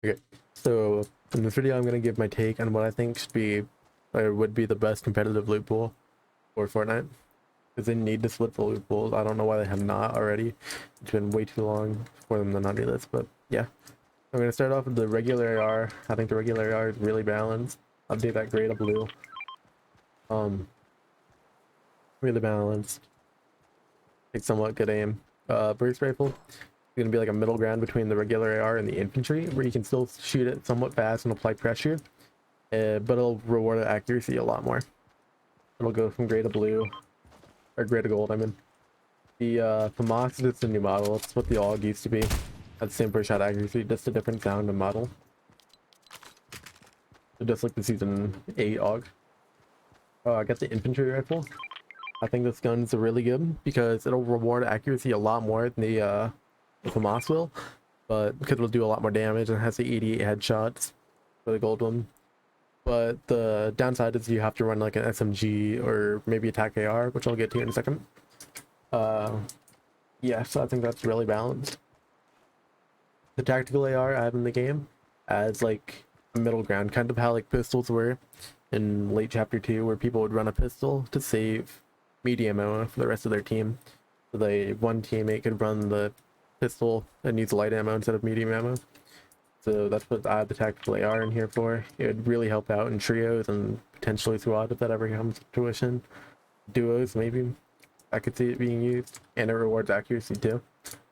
Okay, so in this video, I'm gonna give my take on what I think should be or would be the best competitive loot pool for Fortnite. Because they need to split the loot pools. I don't know why they have not already. It's been way too long for them to not do this, but yeah. I'm gonna start off with the regular AR. I think the regular AR is really balanced. Update that grade of blue. Um, really balanced. Take somewhat good aim. Burst rifle. Gonna be like a middle ground between the regular AR and the infantry, where you can still shoot it somewhat fast and apply pressure, but it'll reward accuracy a lot more. It'll go from gray to blue, or gray to gold. I mean, the FAMAS is the new model. It's what the AUG used to be. Had the same per shot accuracy, just a different sound and model. So just like the season 8 AUG. Oh, I got the infantry rifle. I think this gun's really good because it'll reward accuracy a lot more than the FAMAS will, but because it'll do a lot more damage and it has the 88 headshots for the gold one. But the downside is you have to run like an SMG or maybe attack AR, which I'll get to in a second. Yeah, so I think that's really balanced. The tactical AR I have in the game as like a middle ground, kind of how like pistols were in late chapter 2, where people would run a pistol to save medium ammo for the rest of their team. So one teammate could run the pistol and use light ammo instead of medium ammo. So that's what I have the tactical AR in here for. It would really help out in trios and potentially squad if that ever comes to fruition. Duos, maybe. I could see it being used. And it rewards accuracy too,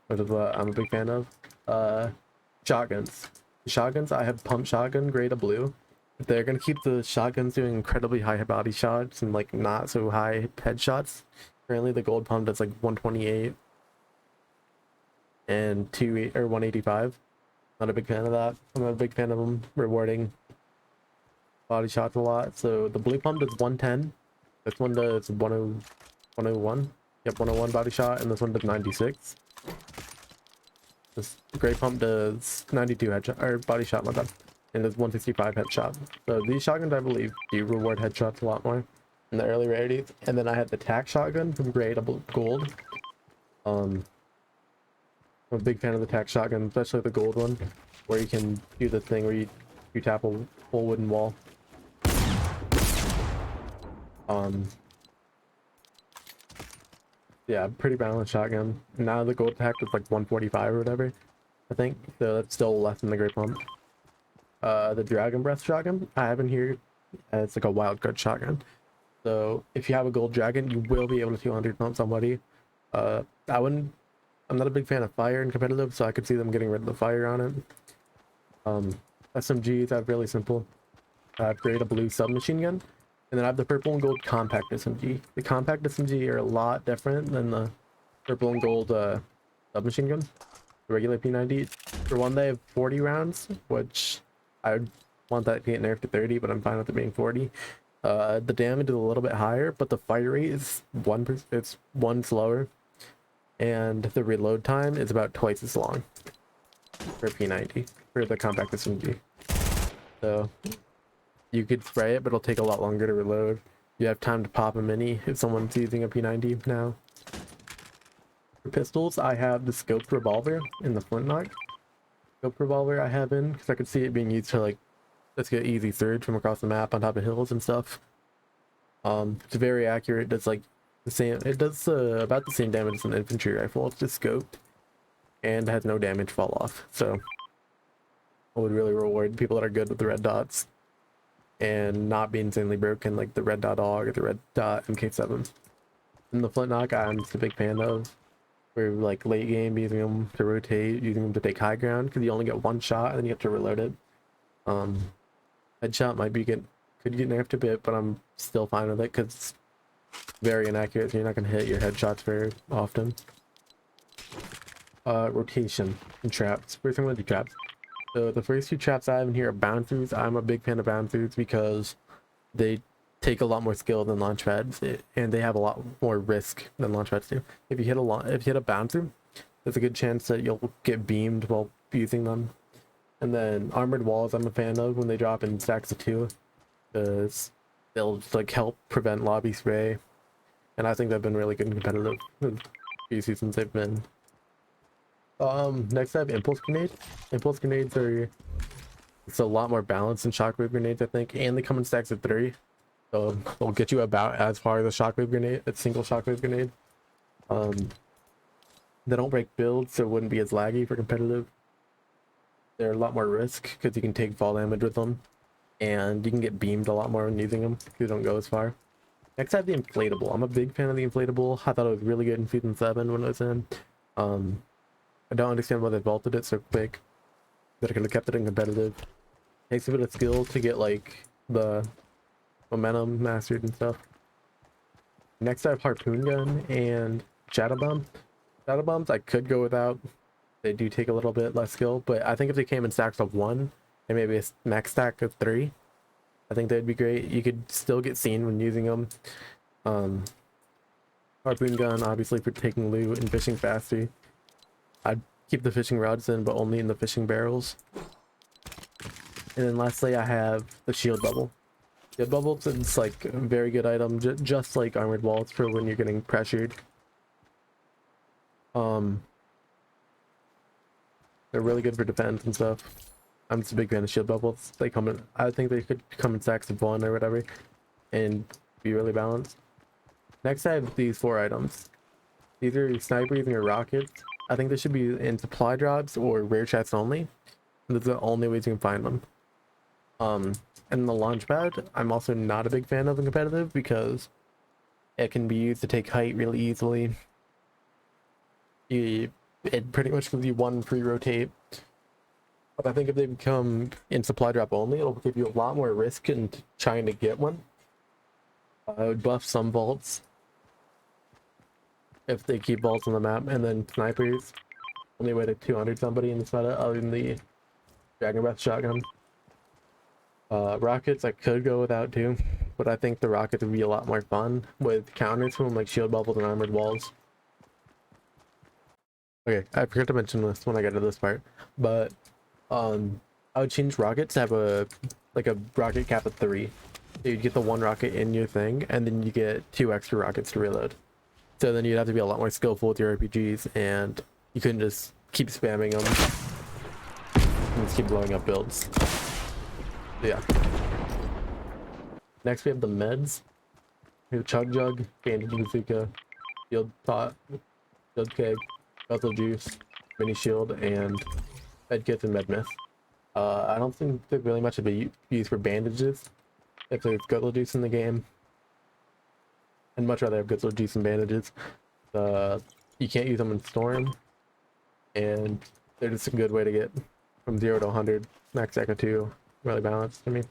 which is what I'm a big fan of. Shotguns. Shotguns, I have pump shotgun, gray to blue. They're gonna keep the shotguns doing incredibly high body shots and like not so high headshots. Currently the gold pump does like 128 and 185. Not a big fan of that. I'm not a big fan of them rewarding body shots a lot. So the blue pump does 110. This one does 101. Yep, 101 body shot, and this one does 96. This gray pump does 92 headshot or body shot, my bad, and does 165 headshot. So these shotguns, I believe, do reward headshots a lot more in the early rarities. And then I had the tac shotgun from gray to gold. I'm a big fan of the tac shotgun, especially the gold one, where you can do the thing where you tap a full wooden wall. Yeah, pretty balanced shotgun. Now the gold tac is like 145 or whatever, I think. So that's still less than the great pump. The dragon breath shotgun I have in here. It's like a wild card shotgun. So if you have a gold dragon, you will be able to 200 pump somebody. I'm not a big fan of fire in competitive, so I could see them getting rid of the fire on it. SMGs I have really simple. I have gray to blue submachine gun, and then I have the purple and gold compact SMG. The compact SMG are a lot different than the purple and gold submachine gun. The regular P90. For one, they have 40 rounds, which I would want that to get nerfed to 30, but I'm fine with it being 40. The damage is a little bit higher, but the fire rate is 1%. It's 1 slower. And the reload time is about twice as long for P90 for the compact SMG. So you could spray it, but it'll take a lot longer to reload. You have time to pop a mini if someone's using a P90 now. For pistols, I have the scoped revolver in the flintlock. Scoped revolver I have in because I could see it being used to like let's get easy surge from across the map on top of hills and stuff. It's very accurate. It's like the same. It does about the same damage as an infantry rifle. It's just scoped and has no damage fall off. So I would really reward people that are good with the red dots and not be insanely broken like the red dot AUG or the red dot MK7. And the flintlock I'm just a big fan of. For like late game, using them to rotate, using them to take high ground because you only get one shot and then you have to reload it. Headshot might be could get nerfed a bit, but I'm still fine with it because it's very inaccurate, so you're not going to hit your headshots very often. Rotation and traps. First thing I'm going to do traps. So the first two traps I have in here are bound-throughs. I'm a big fan of bound-throughs because they take a lot more skill than launch pads, and they have a lot more risk than launch pads do. If you hit a bound-through, there's a good chance that you'll get beamed while using them. And then armored walls I'm a fan of when they drop in stacks of 2, because they'll like help prevent lobby spray, and I think they've been really good and competitive the few seasons they've been. Next I have impulse grenades. Impulse grenades are It's a lot more balanced than shockwave grenades, I think, and they come in stacks of 3. So they'll get you about as far as a shockwave grenade, a single shockwave grenade. They don't break builds, so it wouldn't be as laggy for competitive. They're a lot more risk because you can take fall damage with them, and you can get beamed a lot more when using them because you don't go as far. Next, I have the inflatable. I'm a big fan of the inflatable. I thought it was really good in season 7 when it was in. I don't understand why they vaulted it so quick. That I could have kept it in competitive. Takes a bit of skill to get like the momentum mastered and stuff. Next, I have harpoon gun and shadow bomb. Shadow bombs I could go without. They do take a little bit less skill, but I think if they came in stacks of 1 and maybe a max stack of 3, I think that'd be great. You could still get seen when using them. Harpoon gun, obviously, for taking loot and fishing faster. I'd keep the fishing rods in, but only in the fishing barrels. And then lastly, I have the shield bubble. Shield bubbles is like a very good item, just like armored walls for when you're getting pressured. They're really good for defense and stuff. I'm just a big fan of shield bubbles. They come in, I think they could come in stacks of 1 or whatever and be really balanced. Next, I have these 4 items. These are your snipers and your rockets. I think they should be in supply drops or rare chests only. That's the only ways you can find them. And the launch pad, I'm also not a big fan of in competitive because it can be used to take height really easily. It pretty much gives you 1 free rotate. But I think if they become in supply drop only, it'll give you a lot more risk in trying to get one. I would buff some vaults if they keep vaults on the map, and then snipers. Only way to 200 somebody in this meta other than the Dragon Breath shotgun. Rockets I could go without too, but I think the rockets would be a lot more fun with counters to them, like shield bubbles and armored walls. Okay, I forgot to mention this when I get to this part, but I would change rockets to have a rocket cap of 3. So you'd get the 1 rocket in your thing, and then you get 2 extra rockets to reload. So then you'd have to be a lot more skillful with your RPGs, and you couldn't just keep spamming them and just keep blowing up builds. Yeah. Next we have the meds. We have Chug Jug, Bandage Bazooka, Shield Pot, Shield Keg, Guzzle Juice, Mini Shield, and Med Kits and Med Mist. I don't think there's really much of a use for bandages if there's Guzzle Juice in the game. I'd much rather have Guzzle Juice and bandages. You can't use them in Storm, and they're just a good way to get from 0 to 100. Max Echo 2, really balanced to me.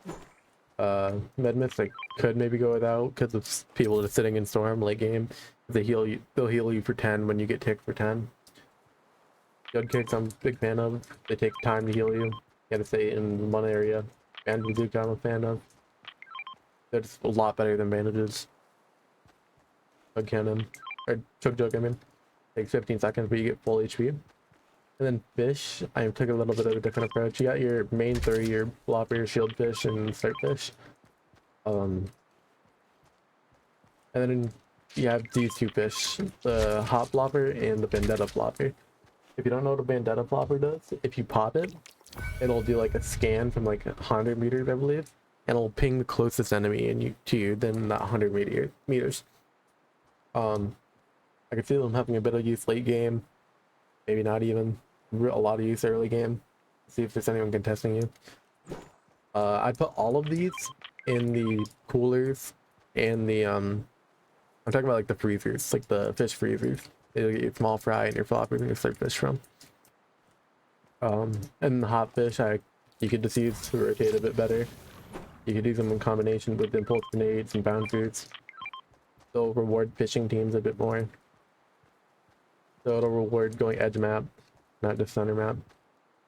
Med Mist I could maybe go without because of people just sitting in Storm late game. They'll heal you for 10 when you get ticked for 10. Jug Kicks I'm a big fan of. They take time to heal you. You gotta stay in one area. Bandage Bazooka I'm a fan of. They're just a lot better than bandages. Chug Cannon, or Chug Jug I mean. Takes 15 seconds but you get full HP. And then fish, I took a little bit of a different approach. You got your main 3, your Blopper, Shield Fish, and Start Fish. And then you have these 2 fish, the Hot Blopper and the Vendetta Blopper. If you don't know what a Vendetta Blopper does, if you pop it, it'll do like a scan from like 100 meters, I believe, and it'll ping the closest enemy to you than that 100 meters. I could see them having a bit of use late game, maybe not even a lot of use early game. See if there's anyone contesting you. I'd put all of these in the coolers and the I'm talking about like the freezers, like the fish freezers. It'll get your small fry and your floppers and your Start Fish from. And the hot fish, you could just use to rotate a bit better. You could use them in combination with impulse grenades and bouncers. They'll reward fishing teams a bit more. So it'll reward going edge map, not just center map.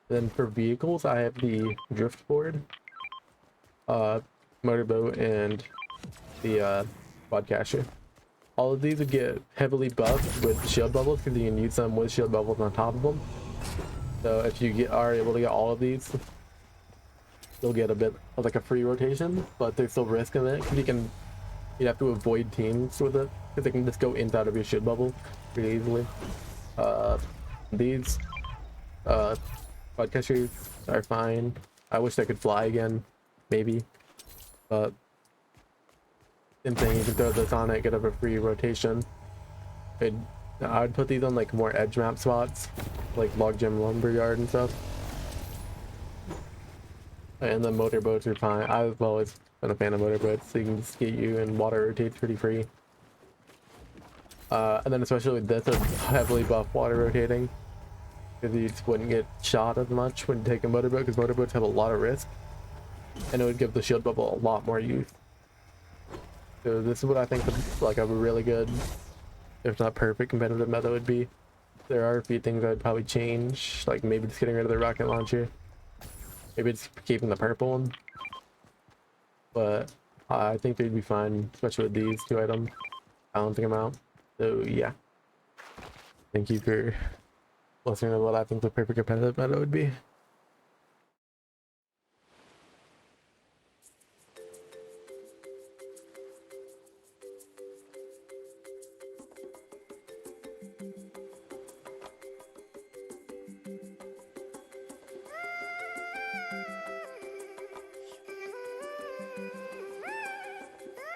Then for vehicles, I have the driftboard, motorboat, and the quadcaster. All of these would get heavily buffed with shield bubbles because you can use them with shield bubbles on top of them. So if you are able to get all of these, you'll get a bit of like a free rotation, but there's still risk in it because you'd have to avoid teams with it because they can just go inside of your shield bubble pretty easily. These quadcasters are fine. I wish they could fly again, maybe. But same thing, you can throw this on it, get up a free rotation. I would put these on like more edge map spots, like log gym lumberyard and stuff. And the motorboats are fine. I've always been a fan of motorboats, so you can just get you and water rotates pretty free. And then especially with this, it's heavily buff water rotating, because you just wouldn't get shot as much when taking a motorboat, because motorboats have a lot of risk, and it would give the shield bubble a lot more use. So this is what I think like a really good, if not perfect, competitive meta would be. There are a few things I'd probably change, like maybe just getting rid of the rocket launcher, maybe just keeping the purple one, but I think they'd be fine, especially with these two items, balancing them out. So yeah, thank you for listening to what I think the perfect competitive meta would be.